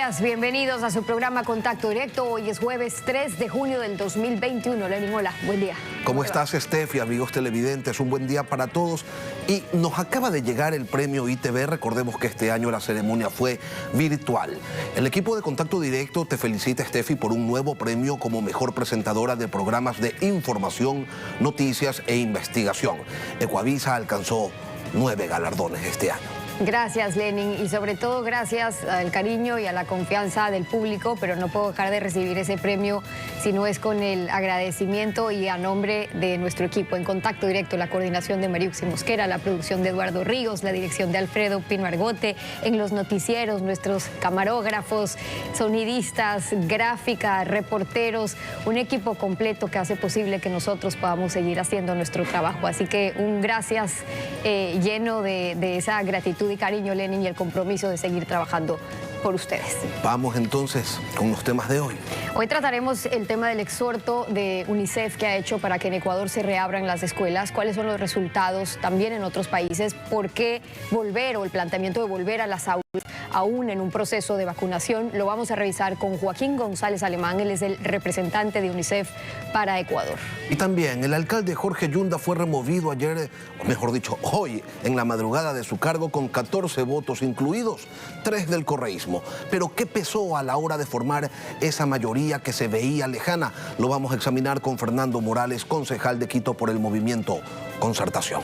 días, bienvenidos a su programa Contacto Directo. Hoy es jueves 3 de junio del 2021. Lenin, hola, buen día. ¿Cómo estás, Steffi? Amigos televidentes, un buen día para todos. Y nos acaba de llegar el premio ITV. Recordemos que este año la ceremonia fue virtual. El equipo de Contacto Directo te felicita, Steffi, por un nuevo premio como mejor presentadora de programas de información, noticias e investigación. Ecuavisa alcanzó 9 galardones este año. Gracias, Lenin, y sobre todo gracias al cariño y a la confianza del público, pero no puedo dejar de recibir ese premio si no es con el agradecimiento y a nombre de nuestro equipo. En Contacto Directo, la coordinación de Mariuxi Mosquera, la producción de Eduardo Ríos, la dirección de Alfredo Pino Argote, en los noticieros, nuestros camarógrafos, sonidistas, gráfica, reporteros, un equipo completo que hace posible que nosotros podamos seguir haciendo nuestro trabajo. Así que un gracias lleno de esa gratitud y cariño, Lenin, y el compromiso de seguir trabajando por ustedes. Vamos entonces con los temas de hoy. Hoy trataremos el tema del exhorto de UNICEF que ha hecho para que en Ecuador se reabran las escuelas, cuáles son los resultados también en otros países, por qué volver o el planteamiento de volver a las aulas aún en un proceso de vacunación. Lo vamos a revisar con Joaquín González Alemán, él es el representante de UNICEF para Ecuador. Y también el alcalde Jorge Yunda fue removido ayer, o mejor dicho, hoy, en la madrugada de su cargo con 14 votos, incluidos 3 del correísmo. Pero ¿qué pesó a la hora de formar esa mayoría que se veía lejana? Lo vamos a examinar con Fernando Morales, concejal de Quito por el movimiento Concertación.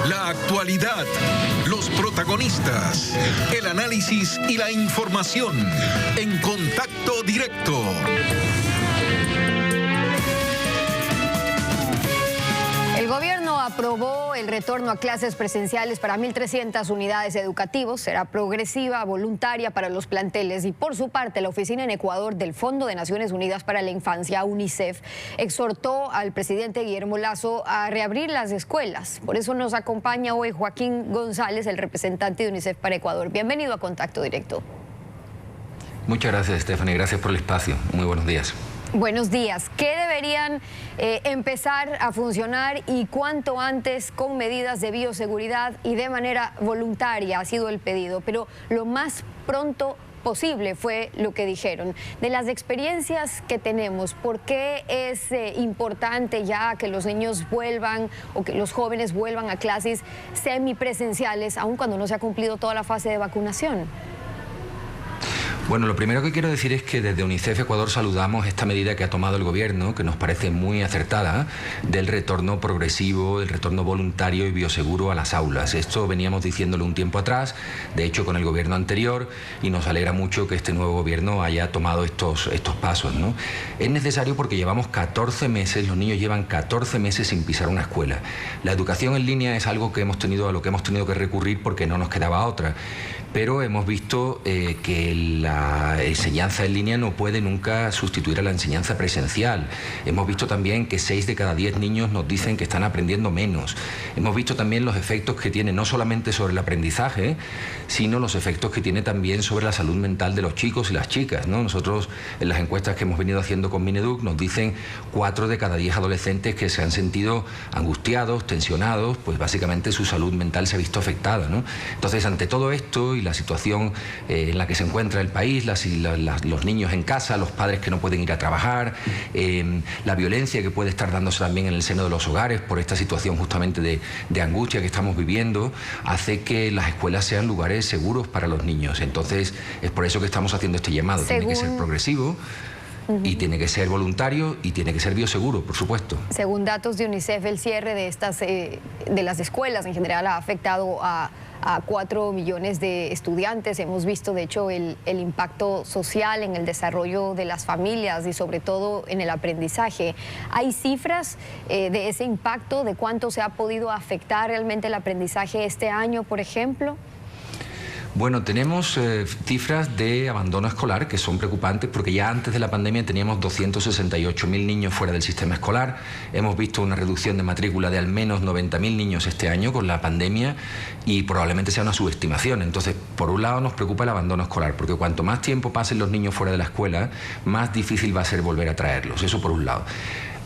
La actualidad, los protagonistas, el análisis y la información en Contacto Directo. El gobierno aprobó el retorno a clases presenciales para 1.300 unidades educativas. Será progresiva, voluntaria para los planteles. Y por su parte, la oficina en Ecuador del Fondo de Naciones Unidas para la Infancia, UNICEF, exhortó al presidente Guillermo Lasso a reabrir las escuelas. Por eso nos acompaña hoy Joaquín González, el representante de UNICEF para Ecuador. Bienvenido a Contacto Directo. Muchas gracias, Stephanie. Gracias por el espacio. Muy buenos días. Buenos días. ¿Qué deberían empezar a funcionar y cuánto antes con medidas de bioseguridad y de manera voluntaria ha sido el pedido? Pero lo más pronto posible fue lo que dijeron. De las experiencias que tenemos, ¿por qué es importante ya que los niños vuelvan o que los jóvenes vuelvan a clases semipresenciales, aun cuando no se ha cumplido toda la fase de vacunación? Bueno, lo primero que quiero decir es que desde UNICEF Ecuador saludamos esta medida que ha tomado el gobierno, que nos parece muy acertada, del retorno progresivo, del retorno voluntario y bioseguro a las aulas. Esto veníamos diciéndolo un tiempo atrás, de hecho con el gobierno anterior, y nos alegra mucho que este nuevo gobierno haya tomado estos pasos, ¿no? Es necesario porque llevamos 14 meses, los niños llevan 14 meses sin pisar una escuela. La educación en línea es algo que a lo que hemos tenido que recurrir porque no nos quedaba otra. Pero hemos visto que la enseñanza en línea no puede nunca sustituir a la enseñanza presencial. Hemos visto también que 6 de cada 10 niños nos dicen que están aprendiendo menos. Hemos visto también los efectos que tiene no solamente sobre el aprendizaje, sino los efectos que tiene también sobre la salud mental de los chicos y las chicas, ¿no? Nosotros en las encuestas que hemos venido haciendo con Mineduc nos dicen 4 de cada 10 adolescentes que se han sentido angustiados, tensionados, pues básicamente su salud mental se ha visto afectada, ¿no? Entonces, ante todo esto y la situación en la que se encuentra el país, los niños en casa, los padres que no pueden ir a trabajar, la violencia que puede estar dándose también en el seno de los hogares por esta situación justamente de angustia que estamos viviendo, hace que las escuelas sean lugares seguros para los niños. Entonces, es por eso que estamos haciendo este llamado. Tiene que ser progresivo. Y tiene que ser voluntario y tiene que ser bioseguro, por supuesto. Según datos de UNICEF, el cierre de las escuelas en general ha afectado a 4 millones de estudiantes. Hemos visto, de hecho, el impacto social en el desarrollo de las familias y sobre todo en el aprendizaje. ¿Hay cifras de ese impacto, de cuánto se ha podido afectar realmente el aprendizaje este año, por ejemplo? Bueno, tenemos cifras de abandono escolar que son preocupantes porque ya antes de la pandemia teníamos 268.000 niños fuera del sistema escolar. Hemos visto una reducción de matrícula de al menos 90.000 niños este año con la pandemia y probablemente sea una subestimación. Entonces, por un lado nos preocupa el abandono escolar porque cuanto más tiempo pasen los niños fuera de la escuela, más difícil va a ser volver a traerlos. Eso por un lado.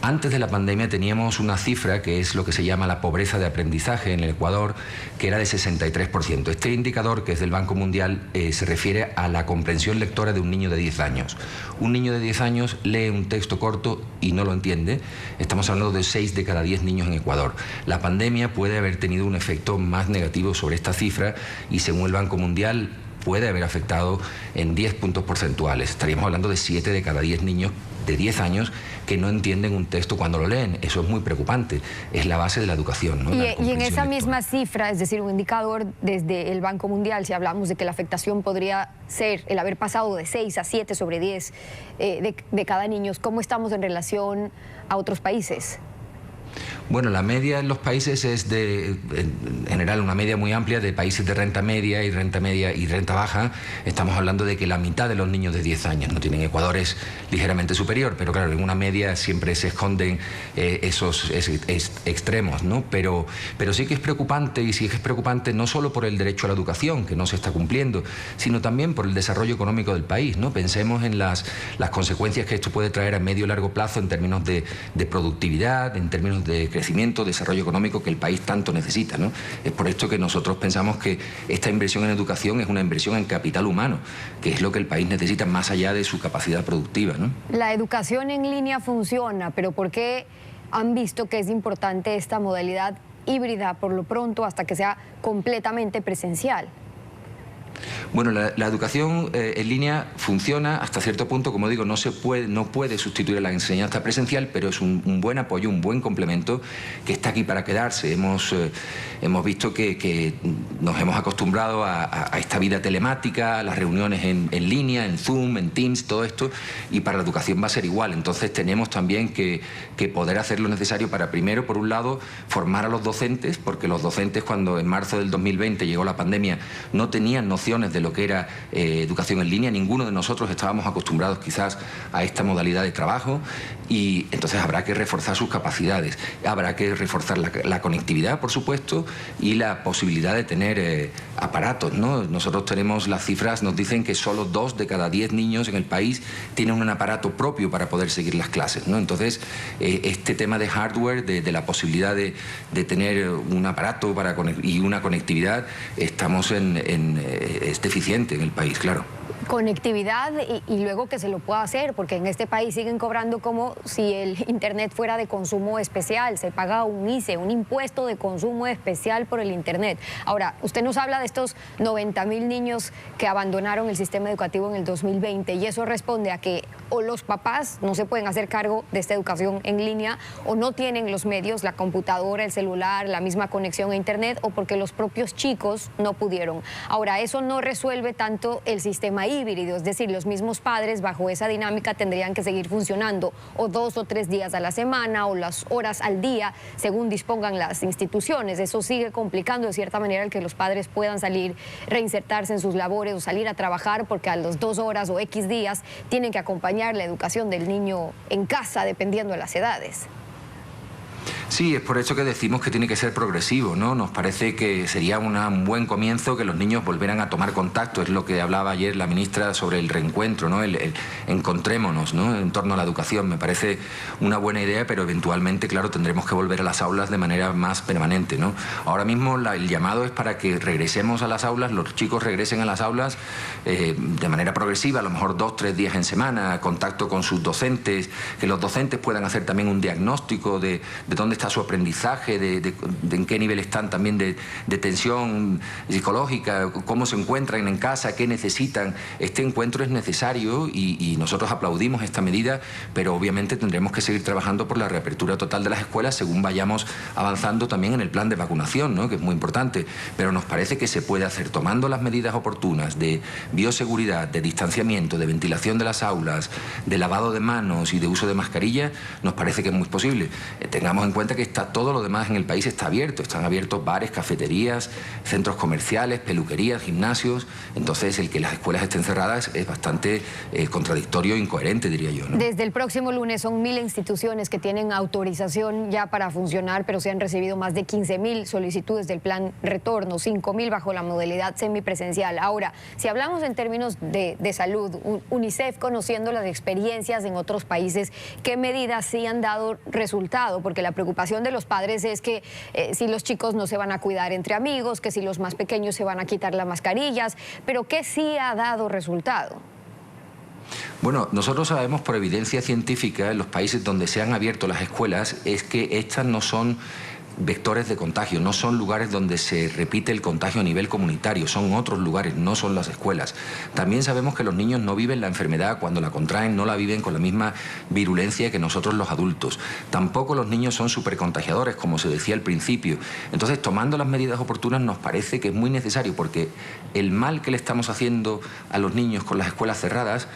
Antes de la pandemia teníamos una cifra que es lo que se llama la pobreza de aprendizaje en el Ecuador, que era de 63%. Este indicador, que es del Banco Mundial, se refiere a la comprensión lectora de un niño de 10 años. Un niño de 10 años lee un texto corto y no lo entiende. Estamos hablando de 6 de cada 10 niños en Ecuador. La pandemia puede haber tenido un efecto más negativo sobre esta cifra y, según el Banco Mundial, puede haber afectado en 10 puntos porcentuales. Estaríamos hablando de 7 de cada 10 niños de 10 años que no entienden un texto cuando lo leen. Eso es muy preocupante. Es la base de la educación, ¿no? Y en esa misma cifra, es decir, un indicador desde el Banco Mundial, si hablamos de que la afectación podría ser el haber pasado de 6 a 7 sobre 10 de cada niño, ¿cómo estamos en relación a otros países? Bueno, la media en los países es en general una media muy amplia de países de renta media y renta baja. Estamos hablando de que la mitad de los niños de 10 años no tienen. Ecuador es ligeramente superior, pero claro, en una media siempre se esconden esos extremos, ¿no? Pero sí que es preocupante, y sí que es preocupante no solo por el derecho a la educación, que no se está cumpliendo, sino también por el desarrollo económico del país, ¿no? Pensemos en las consecuencias que esto puede traer a medio y largo plazo en términos de productividad, en términos de crecimiento, desarrollo económico que el país tanto necesita, ¿no? Es por esto que nosotros pensamos que esta inversión en educación es una inversión en capital humano, que es lo que el país necesita más allá de su capacidad productiva, ¿no? La educación en línea funciona, pero ¿por qué han visto que es importante esta modalidad híbrida por lo pronto hasta que sea completamente presencial? Bueno, la educación en línea funciona hasta cierto punto, como digo, no puede sustituir a la enseñanza presencial, pero es un buen apoyo, un buen complemento que está aquí para quedarse. Hemos visto que nos hemos acostumbrado a esta vida telemática, a las reuniones en línea, en Zoom, en Teams, todo esto, y para la educación va a ser igual. Entonces tenemos también que poder hacer lo necesario para, primero, por un lado, formar a los docentes, porque los docentes, cuando en marzo del 2020 llegó la pandemia, no tenían nociones de lo que era educación en línea. Ninguno de nosotros estábamos acostumbrados quizás a esta modalidad de trabajo, y entonces habrá que reforzar sus capacidades, habrá que reforzar la conectividad, por supuesto, y la posibilidad de tener aparatos, ¿no? Nosotros tenemos, las cifras nos dicen que solo 2 de cada 10 niños en el país tienen un aparato propio para poder seguir las clases, ¿no? Entonces, este tema de hardware, de la posibilidad de tener un aparato y una conectividad, es deficiente en el país, claro. Conectividad y luego que se lo pueda hacer, porque en este país siguen cobrando como si el internet fuera de consumo especial. Se paga un ICE, un impuesto de consumo especial por el internet. Ahora, usted nos habla de estos 90.000 niños que abandonaron el sistema educativo en el 2020, y eso responde a que o los papás no se pueden hacer cargo de esta educación en línea, o no tienen los medios, la computadora, el celular, la misma conexión a internet, o porque los propios chicos no pudieron. Ahora, eso no resuelve tanto el sistema híbrido, es decir, los mismos padres bajo esa dinámica tendrían que seguir funcionando o 2 o 3 días a la semana o las horas al día según dispongan las instituciones. Eso sigue complicando de cierta manera el que los padres puedan salir, reinsertarse en sus labores o salir a trabajar, porque a las 2 horas o X días tienen que acompañar la educación del niño en casa dependiendo de las edades. Sí, es por eso que decimos que tiene que ser progresivo, ¿no? Nos parece que sería un buen comienzo que los niños volvieran a tomar contacto. Es lo que hablaba ayer la ministra sobre el reencuentro, ¿no? El encontrémonos, ¿no? En torno a la educación. Me parece una buena idea, pero eventualmente, claro, tendremos que volver a las aulas de manera más permanente, ¿no? Ahora mismo el llamado es para que regresemos a las aulas, los chicos regresen a las aulas de manera progresiva, a lo mejor 2 o 3 días en semana, contacto con sus docentes, que los docentes puedan hacer también un diagnóstico de dónde está su aprendizaje, de en qué nivel están también de tensión psicológica, cómo se encuentran en casa, qué necesitan. Este encuentro es necesario y nosotros aplaudimos esta medida, pero obviamente tendremos que seguir trabajando por la reapertura total de las escuelas según vayamos avanzando también en el plan de vacunación, ¿no? Que es muy importante, pero nos parece que se puede hacer tomando las medidas oportunas de bioseguridad, de distanciamiento, de ventilación de las aulas, de lavado de manos y de uso de mascarilla. Nos parece que es muy posible. Tengamos en cuenta que todo lo demás en el país está abierto. Están abiertos bares, cafeterías, centros comerciales, peluquerías, gimnasios. Entonces, el que las escuelas estén cerradas es bastante contradictorio e incoherente, diría yo, ¿no? Desde el próximo lunes son 1.000 instituciones que tienen autorización ya para funcionar, pero se han recibido más de 15.000 solicitudes del plan retorno, 5.000 bajo la modalidad semipresencial. Ahora, si hablamos en términos de salud, UNICEF, conociendo las experiencias en otros países, ¿qué medidas sí han dado resultado? Porque la preocupación de los padres es que si los chicos no se van a cuidar entre amigos, que si los más pequeños se van a quitar las mascarillas, pero ¿qué sí ha dado resultado? Bueno, nosotros sabemos por evidencia científica en los países donde se han abierto las escuelas es que estas no son vectores de contagio, no son lugares donde se repite el contagio a nivel comunitario, son otros lugares, no son las escuelas. También sabemos que los niños no viven la enfermedad, cuando la contraen no la viven con la misma virulencia que nosotros los adultos. Tampoco los niños son supercontagiadores, como se decía al principio. Entonces, tomando las medidas oportunas nos parece que es muy necesario, porque el mal que le estamos haciendo a los niños con las escuelas cerradas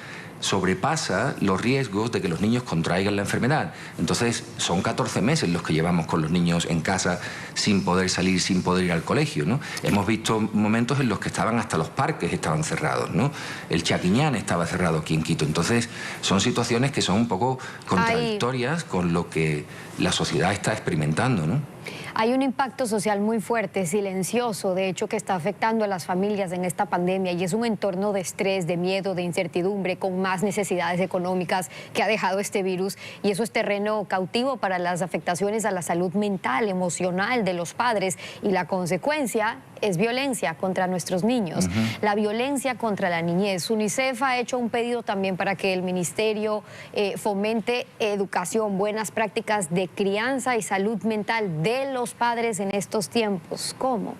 sobrepasa los riesgos de que los niños contraigan la enfermedad. Entonces, son 14 meses los que llevamos con los niños en casa sin poder salir, sin poder ir al colegio, ¿no? Hemos visto momentos en los que estaban hasta los parques estaban cerrados, ¿no? El Chaquiñán estaba cerrado aquí en Quito. Entonces, son situaciones que son un poco contradictorias con lo que la sociedad está experimentando, ¿no? Hay un impacto social muy fuerte, silencioso, de hecho, que está afectando a las familias en esta pandemia, y es un entorno de estrés, de miedo, de incertidumbre, con más necesidades económicas que ha dejado este virus, y eso es terreno cautivo para las afectaciones a la salud mental, emocional de los padres, y la consecuencia es violencia contra nuestros niños, la violencia contra la niñez. UNICEF ha hecho un pedido también para que el ministerio fomente educación, buenas prácticas de crianza y salud mental de los padres en estos tiempos. ¿Cómo?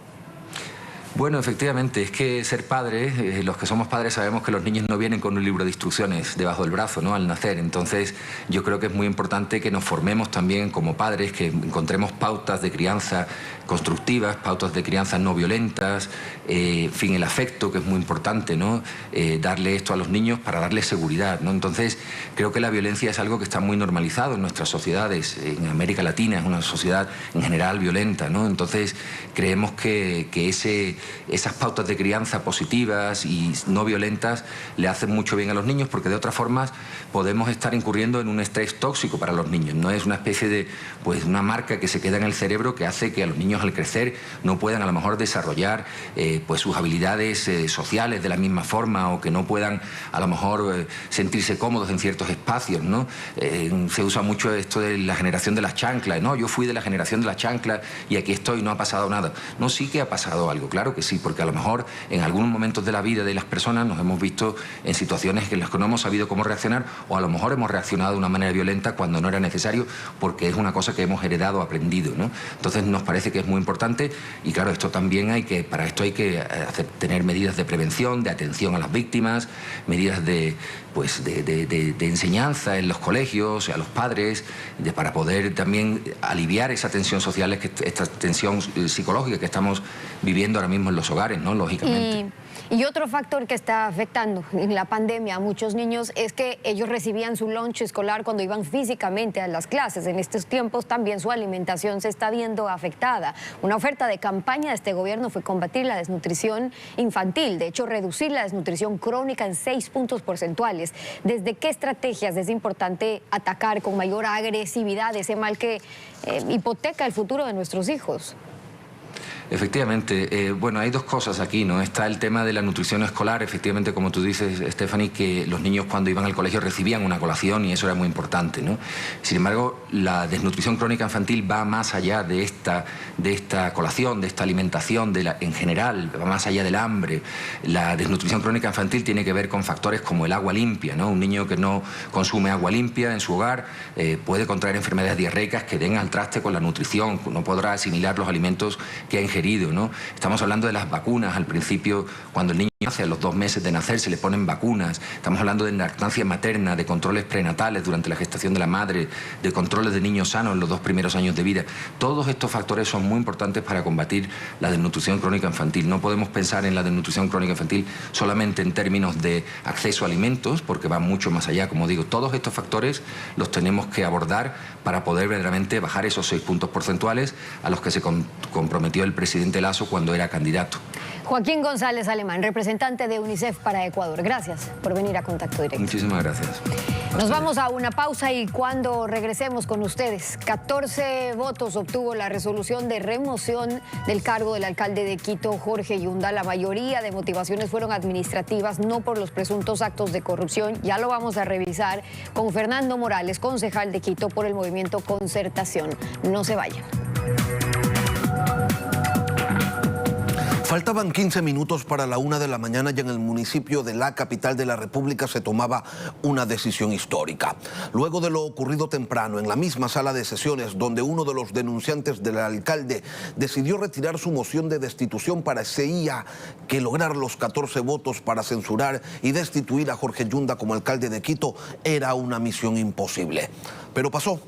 Bueno, efectivamente, es que ser padre, los que somos padres sabemos que los niños no vienen con un libro de instrucciones debajo del brazo, ¿no?, al nacer. Entonces, yo creo que es muy importante que nos formemos también como padres, que encontremos pautas de crianza constructivas, pautas de crianza no violentas, en fin, el afecto, que es muy importante, ¿no? Darle esto a los niños para darles seguridad, ¿no? Entonces, creo que la violencia es algo que está muy normalizado en nuestras sociedades. En América Latina es una sociedad en general violenta, ¿no? Entonces, creemos que esas pautas de crianza positivas y no violentas le hacen mucho bien a los niños, porque de otras formas podemos estar incurriendo en un estrés tóxico para los niños, ¿no? Es una especie de, pues, una marca que se queda en el cerebro que hace que a los niños al crecer no puedan a lo mejor desarrollar pues sus habilidades sociales de la misma forma, o que no puedan a lo mejor sentirse cómodos en ciertos espacios, ¿no? Se usa mucho esto de la generación de las chanclas, ¿no? Yo fui de la generación de las chanclas y aquí estoy, no ha pasado nada. No, sí que ha pasado algo, claro que sí, porque a lo mejor en algunos momentos de la vida de las personas nos hemos visto en situaciones en las que no hemos sabido cómo reaccionar, o a lo mejor hemos reaccionado de una manera violenta cuando no era necesario, porque es una cosa que hemos heredado, aprendido, ¿no? Entonces nos parece que es muy importante, y claro, esto también para esto hay que tener medidas de prevención, de atención a las víctimas, medidas de enseñanza en los colegios, a los padres, para poder también aliviar esa tensión social, esta tensión psicológica que estamos viviendo ahora mismo en los hogares, ¿no? Lógicamente. Y otro factor que está afectando en la pandemia a muchos niños es que ellos recibían su lunch escolar cuando iban físicamente a las clases. En estos tiempos también su alimentación se está viendo afectada. Una oferta de campaña de este gobierno fue combatir la desnutrición infantil, de hecho reducir la desnutrición crónica en 6 puntos porcentuales. ¿Desde qué estrategias es importante atacar con mayor agresividad ese mal que hipoteca el futuro de nuestros hijos? Efectivamente, bueno, hay dos cosas aquí, ¿no? Está el tema de la nutrición escolar, efectivamente, como tú dices, Stephanie, que los niños cuando iban al colegio recibían una colación y eso era muy importante, ¿no? Sin embargo, la desnutrición crónica infantil va más allá de esta colación, de esta alimentación, en general, va más allá del hambre. La desnutrición crónica infantil tiene que ver con factores como el agua limpia, ¿no? Un niño que no consume agua limpia en su hogar puede contraer enfermedades diarreicas que den al traste con la nutrición, no podrá asimilar los alimentos que ha ingerido, ¿no? Estamos hablando de las vacunas. Al principio, cuando el niño hacia los 2 meses de nacer se le ponen vacunas, estamos hablando de lactancia materna, de controles prenatales durante la gestación de la madre, de controles de niños sanos en los 2 primeros años de vida. Todos estos factores son muy importantes para combatir la desnutrición crónica infantil. No podemos pensar en la desnutrición crónica infantil solamente en términos de acceso a alimentos, porque va mucho más allá. Como digo, todos estos factores los tenemos que abordar para poder verdaderamente bajar esos 6 puntos porcentuales a los que se comprometió el presidente Lasso cuando era candidato. Joaquín González Alemán, representante de UNICEF para Ecuador. Gracias por venir a Contacto Directo. Muchísimas gracias. Nos vamos a una pausa y cuando regresemos con ustedes, 14 votos obtuvo la resolución de remoción del cargo del alcalde de Quito, Jorge Yunda. La mayoría de motivaciones fueron administrativas, no por los presuntos actos de corrupción. Ya lo vamos a revisar con Fernando Morales, concejal de Quito por el movimiento Concertación. No se vayan. Faltaban 15 minutos para la 1 de la mañana y en el municipio de la capital de la República se tomaba una decisión histórica. Luego de lo ocurrido temprano en la misma sala de sesiones donde uno de los denunciantes del alcalde decidió retirar su moción de destitución, parecía que lograr los 14 votos para censurar y destituir a Jorge Yunda como alcalde de Quito era una misión imposible. Pero pasó.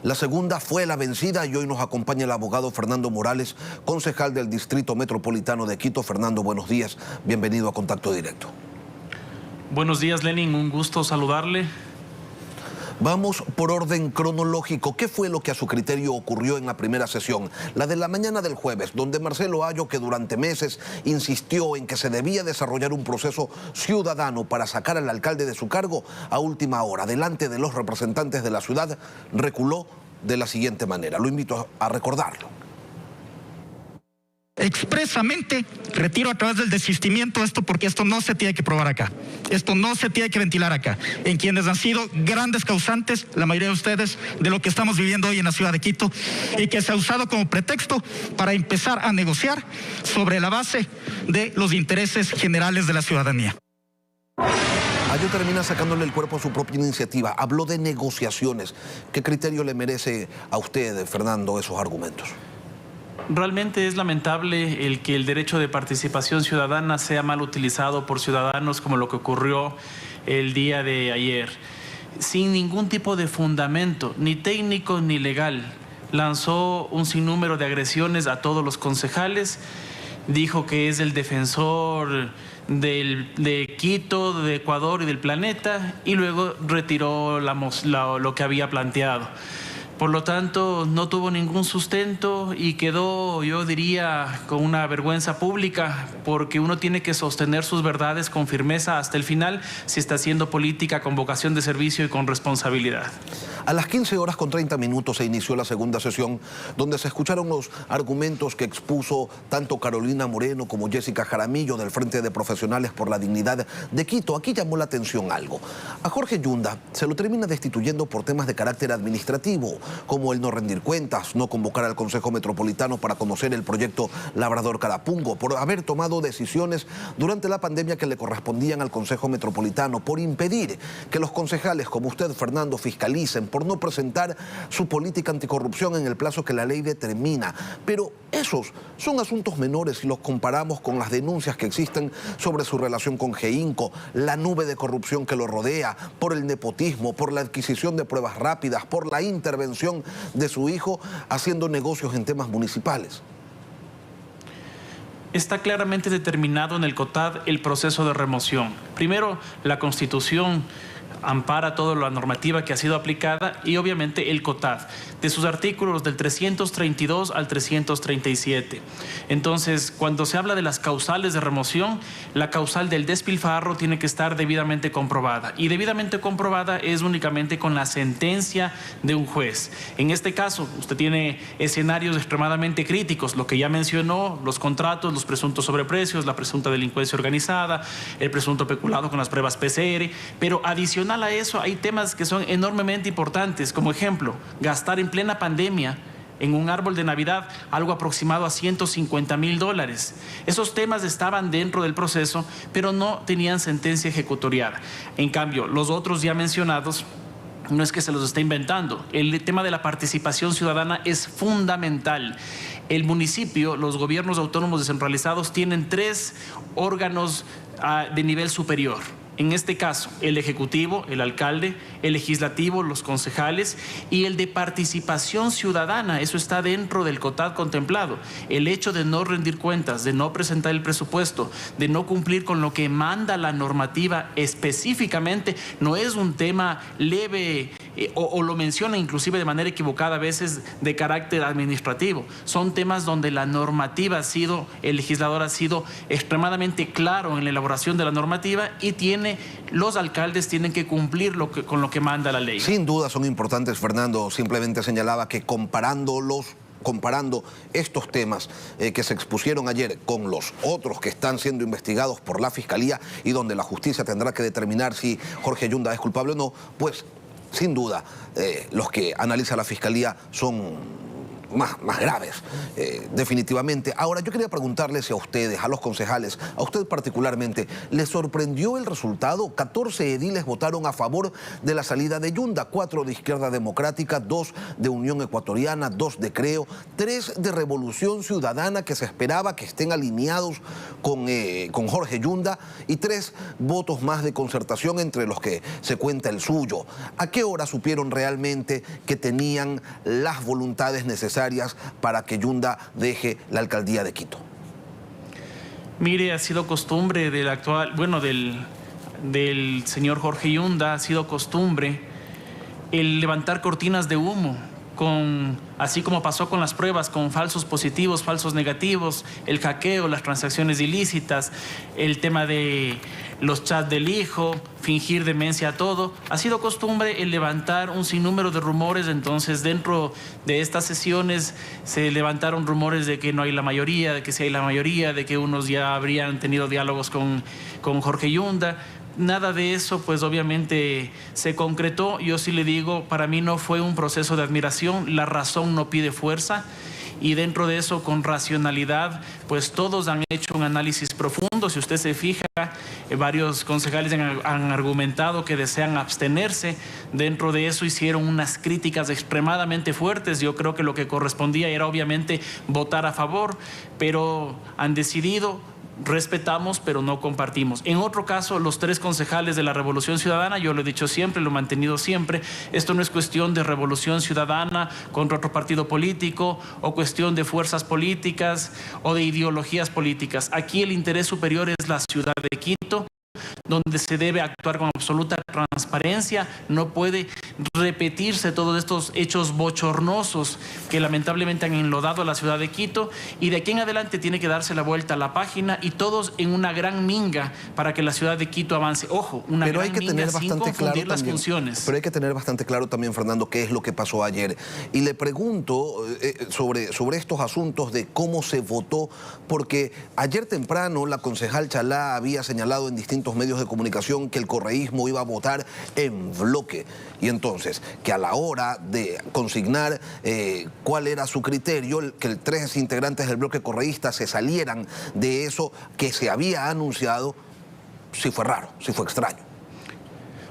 La segunda fue la vencida y hoy nos acompaña el abogado Fernando Morales, concejal del Distrito Metropolitano de Quito. Fernando, buenos días. Bienvenido a Contacto Directo. Buenos días, Lenin. Un gusto saludarle. Vamos por orden cronológico. ¿Qué fue lo que a su criterio ocurrió en la primera sesión? La de la mañana del jueves, donde Marcelo Ayo, que durante meses insistió en que se debía desarrollar un proceso ciudadano para sacar al alcalde de su cargo, a última hora, delante de los representantes de la ciudad, reculó de la siguiente manera. Lo invito a recordarlo. Expresamente retiro a través del desistimiento esto porque esto no se tiene que probar acá, esto no se tiene que ventilar acá, en quienes han sido grandes causantes, la mayoría de ustedes, de lo que estamos viviendo hoy en la ciudad de Quito y que se ha usado como pretexto para empezar a negociar sobre la base de los intereses generales de la ciudadanía. Ayo termina sacándole el cuerpo a su propia iniciativa, habló de negociaciones. ¿Qué criterio le merece a usted, Fernando, esos argumentos? Realmente es lamentable el que el derecho de participación ciudadana sea mal utilizado por ciudadanos como lo que ocurrió el día de ayer. Sin ningún tipo de fundamento, ni técnico ni legal, lanzó un sinnúmero de agresiones a todos los concejales, dijo que es el defensor de Quito, de Ecuador y del planeta y luego retiró lo que había planteado. Por lo tanto, no tuvo ningún sustento y quedó, yo diría, con una vergüenza pública, porque uno tiene que sostener sus verdades con firmeza hasta el final si está haciendo política con vocación de servicio y con responsabilidad. A las 15:30 se inició la segunda sesión, donde se escucharon los argumentos que expuso tanto Carolina Moreno como Jessica Jaramillo del Frente de Profesionales por la Dignidad de Quito. Aquí llamó la atención algo. A Jorge Yunda se lo termina destituyendo por temas de carácter administrativo, como el no rendir cuentas, no convocar al Consejo Metropolitano para conocer el proyecto Labrador Carapungo, por haber tomado decisiones durante la pandemia que le correspondían al Consejo Metropolitano, por impedir que los concejales como usted, Fernando, fiscalicen, por no presentar su política anticorrupción en el plazo que la ley determina. Pero esos son asuntos menores si los comparamos con las denuncias que existen sobre su relación con GEINCO, la nube de corrupción que lo rodea, por el nepotismo, por la adquisición de pruebas rápidas, por la intervención de su hijo haciendo negocios en temas municipales. Está claramente determinado en el COTAD el proceso de remoción. Primero, la Constitución ampara toda la normativa que ha sido aplicada y obviamente el COTAD, de sus artículos del 332 al 337. Entonces, cuando se habla de las causales de remoción, la causal del despilfarro tiene que estar debidamente comprobada. Y debidamente comprobada es únicamente con la sentencia de un juez. En este caso, usted tiene escenarios extremadamente críticos, lo que ya mencionó, los contratos, los presuntos sobreprecios, la presunta delincuencia organizada, el presunto peculado con las pruebas PCR, pero adicional a eso hay temas que son enormemente importantes, como ejemplo, gastar en plena pandemia en un árbol de Navidad algo aproximado a $150,000. Esos temas estaban dentro del proceso, pero no tenían sentencia ejecutoriada. En cambio, los otros ya mencionados, no es que se los esté inventando. El tema de la participación ciudadana es fundamental. El municipio, los gobiernos autónomos descentralizados tienen 3 órganos de nivel superior. En este caso, el Ejecutivo, el alcalde, el Legislativo, los concejales y el de participación ciudadana. Eso está dentro del COTAD contemplado. El hecho de no rendir cuentas, de no presentar el presupuesto, de no cumplir con lo que manda la normativa específicamente, no es un tema leve o lo menciona inclusive de manera equivocada a veces de carácter administrativo. Son temas donde la normativa ha sido, el legislador ha sido extremadamente claro en la elaboración de la normativa y los alcaldes tienen que cumplir con lo que manda la ley. Sin duda son importantes, Fernando. Simplemente señalaba que comparando estos temas que se expusieron ayer con los otros que están siendo investigados por la Fiscalía y donde la justicia tendrá que determinar si Jorge Yunda es culpable o no, pues sin duda los que analiza la Fiscalía son más graves, definitivamente. Ahora, yo quería preguntarle si a ustedes, a los concejales, a usted particularmente, ¿les sorprendió el resultado? 14 ediles votaron a favor de la salida de Yunda, 4 de Izquierda Democrática, 2 de Unión Ecuatoriana, 2 de Creo, 3 de Revolución Ciudadana, que se esperaba que estén alineados con Jorge Yunda, y 3 votos más de Concertación, entre los que se cuenta el suyo. ¿A qué hora supieron realmente que tenían las voluntades necesarias para que Yunda deje la alcaldía de Quito? Mire, ha sido costumbre del actual, bueno, del señor Jorge Yunda, ha sido costumbre el levantar cortinas de humo, así como pasó con las pruebas, con falsos positivos, falsos negativos, el hackeo, las transacciones ilícitas, el tema de los chats del hijo, fingir demencia, todo. Ha sido costumbre el levantar un sinnúmero de rumores. Entonces, dentro de estas sesiones se levantaron rumores de que no hay la mayoría, de que sí hay la mayoría, de que unos ya habrían tenido diálogos con Jorge Yunda. Nada de eso, pues obviamente se concretó. Yo sí le digo, para mí no fue un proceso de admiración, la razón no pide fuerza. Y dentro de eso, con racionalidad, pues todos han hecho un análisis profundo. Si usted se fija, varios concejales han argumentado que desean abstenerse. Dentro de eso hicieron unas críticas extremadamente fuertes. Yo creo que lo que correspondía era obviamente votar a favor, pero han decidido. Respetamos, pero no compartimos. En otro caso, los 3 concejales de la Revolución Ciudadana, yo lo he dicho siempre, lo he mantenido siempre, esto no es cuestión de Revolución Ciudadana contra otro partido político o cuestión de fuerzas políticas o de ideologías políticas. Aquí el interés superior es la ciudad de Quito, donde se debe actuar con absoluta transparencia. No puede repetirse todos estos hechos bochornosos que lamentablemente han enlodado a la ciudad de Quito, y de aquí en adelante tiene que darse la vuelta a la página y todos en una gran minga para que la ciudad de Quito avance. Ojo, una pero gran minga sin confundir las funciones. Pero hay que tener bastante claro también, Fernando, qué es lo que pasó ayer. Y le pregunto sobre estos asuntos de cómo se votó, porque ayer temprano la concejal Chalá había señalado en distintos medios de comunicación que el correísmo iba a votar en bloque, y entonces que a la hora de consignar cuál era su criterio, que 3 integrantes del bloque correísta se salieran de eso que se había anunciado, sí fue raro, sí fue extraño.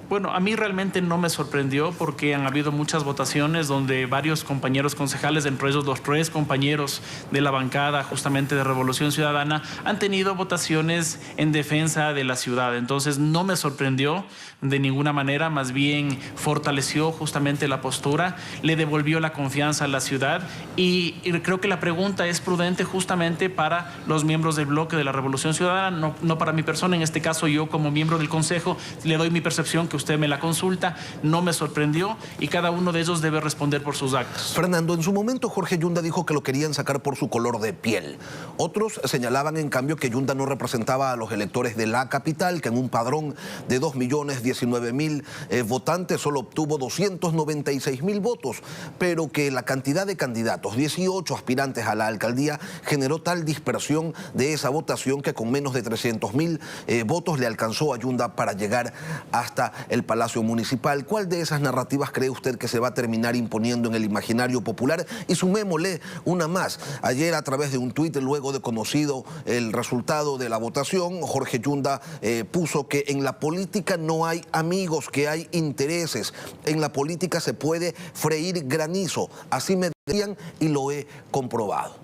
Bueno, a mí realmente no me sorprendió porque han habido muchas votaciones donde varios compañeros concejales, entre ellos los 3 compañeros de la bancada justamente de Revolución Ciudadana, han tenido votaciones en defensa de la ciudad. Entonces no me sorprendió de ninguna manera, más bien fortaleció justamente la postura, le devolvió la confianza a la ciudad, y creo que la pregunta es prudente justamente para los miembros del bloque de la Revolución Ciudadana, no para mi persona. En este caso, yo como miembro del Consejo le doy mi percepción, que usted me la consulta, no me sorprendió, y cada uno de ellos debe responder por sus actos. Fernando, en su momento Jorge Yunda dijo que lo querían sacar por su color de piel. Otros señalaban en cambio que Yunda no representaba a los electores de la capital, que en un padrón de 2.019.000 votantes solo obtuvo 296.000 votos, pero que la cantidad de candidatos, 18 aspirantes a la alcaldía, generó tal dispersión de esa votación que con menos de 300.000 votos le alcanzó a Yunda para llegar hasta el Palacio Municipal. ¿Cuál de esas narrativas cree usted que se va a terminar imponiendo en el imaginario popular? Y sumémosle una más. Ayer, a través de un tuit, luego de conocido el resultado de la votación, Jorge Yunda puso que en la política no hay amigos, que hay intereses. En la política se puede freír granizo. Así me decían y lo he comprobado.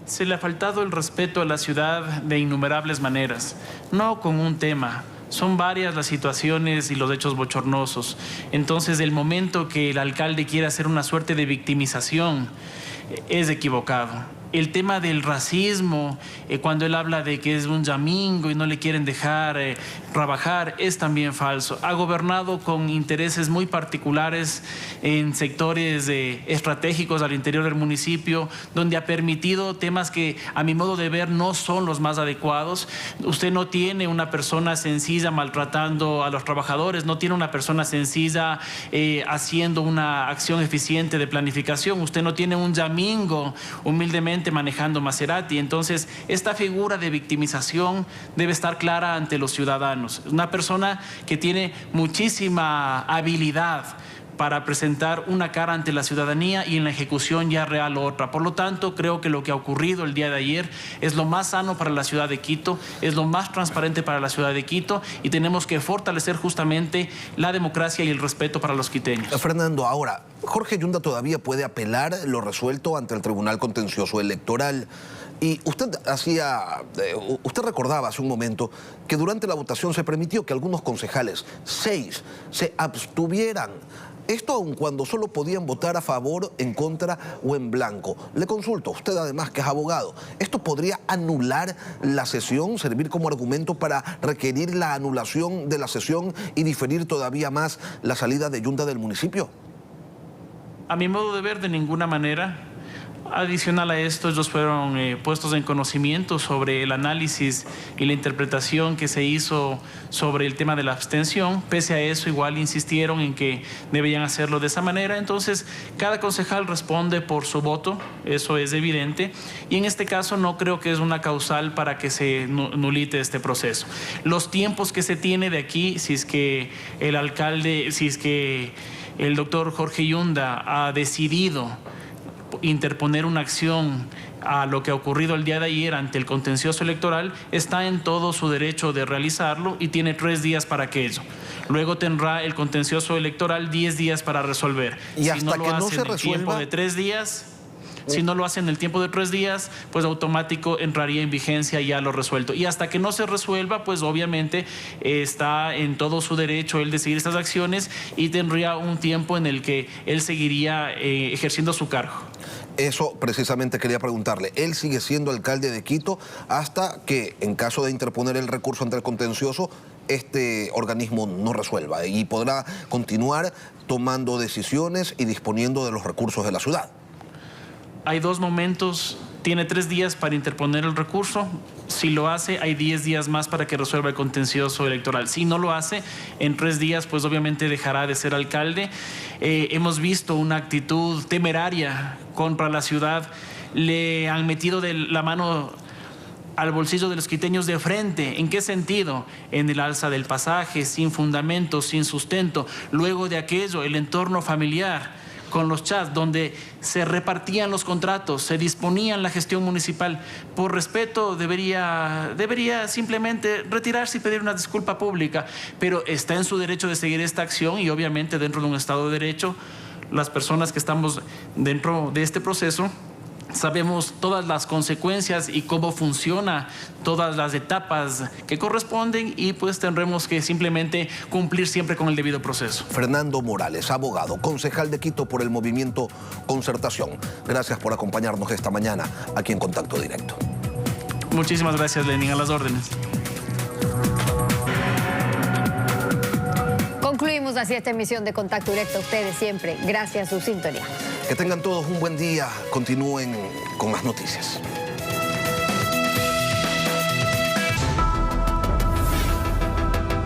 Se le ha faltado el respeto a la ciudad de innumerables maneras, no con un tema. Son varias las situaciones y los hechos bochornosos. Entonces, el momento que el alcalde quiere hacer una suerte de victimización es equivocado. El tema del racismo, cuando él habla de que es un yamingo y no le quieren dejar trabajar, es también falso. Ha gobernado con intereses muy particulares en sectores estratégicos al interior del municipio, donde ha permitido temas que, a mi modo de ver, no son los más adecuados. Usted no tiene una persona sencilla maltratando a los trabajadores, no tiene una persona sencilla haciendo una acción eficiente de planificación. Usted no tiene un yamingo humildemente manejando Maserati. Entonces, esta figura de victimización debe estar clara ante los ciudadanos. Una persona que tiene muchísima habilidad para presentar una cara ante la ciudadanía y en la ejecución ya real otra. Por lo tanto, creo que lo que ha ocurrido el día de ayer es lo más sano para la ciudad de Quito, es lo más transparente para la ciudad de Quito y tenemos que fortalecer justamente la democracia y el respeto para los quiteños. Fernando, ahora, Jorge Yunda todavía puede apelar lo resuelto ante el Tribunal Contencioso Electoral. Y usted recordaba hace un momento que durante la votación se permitió que algunos concejales, 6, se abstuvieran. Esto aun cuando solo podían votar a favor, en contra o en blanco. Le consulto, usted además que es abogado, ¿esto podría anular la sesión, servir como argumento para requerir la anulación de la sesión y diferir todavía más la salida de Yunda del municipio? A mi modo de ver, de ninguna manera. Adicional a esto, ellos fueron puestos en conocimiento sobre el análisis y la interpretación que se hizo sobre el tema de la abstención. Pese a eso, igual insistieron en que debían hacerlo de esa manera. Entonces, cada concejal responde por su voto, eso es evidente. Y en este caso no creo que es una causal para que se nulite este proceso. Los tiempos que se tiene de aquí, si es que el alcalde, si es que el doctor Jorge Yunda ha decidido interponer una acción a lo que ha ocurrido el día de ayer ante el contencioso electoral, está en todo su derecho de realizarlo y tiene 3 días para aquello. Luego tendrá el contencioso electoral 10 días para resolver. Y hasta si no lo hace en el tiempo de 3 días... Si no lo hace en el tiempo de 3 días, pues automático entraría en vigencia ya lo resuelto. Y hasta que no se resuelva, pues obviamente está en todo su derecho él decidir estas acciones y tendría un tiempo en el que él seguiría ejerciendo su cargo. Eso precisamente quería preguntarle. Él sigue siendo alcalde de Quito hasta que, en caso de interponer el recurso ante el contencioso, este organismo no resuelva y podrá continuar tomando decisiones y disponiendo de los recursos de la ciudad. Hay 2 momentos, tiene 3 días para interponer el recurso. Si lo hace, hay 10 días más para que resuelva el contencioso electoral. Si no lo hace, en 3 días, pues obviamente dejará de ser alcalde. Hemos visto una actitud temeraria contra la ciudad. Le han metido de la mano al bolsillo de los quiteños de frente. ¿En qué sentido? En el alza del pasaje, sin fundamento, sin sustento. Luego de aquello, el entorno familiar, con los chats donde se repartían los contratos, se disponían la gestión municipal. Por respeto debería simplemente retirarse y pedir una disculpa pública, pero está en su derecho de seguir esta acción y obviamente dentro de un Estado de Derecho, las personas que estamos dentro de este proceso sabemos todas las consecuencias y cómo funciona todas las etapas que corresponden y pues tendremos que simplemente cumplir siempre con el debido proceso. Fernando Morales, abogado, concejal de Quito por el movimiento Concertación. Gracias por acompañarnos esta mañana aquí en Contacto Directo. Muchísimas gracias, Lenin, a las órdenes. Concluimos así esta emisión de Contacto Directo. A ustedes siempre, gracias a su sintonía. Que tengan todos un buen día. Continúen con más noticias.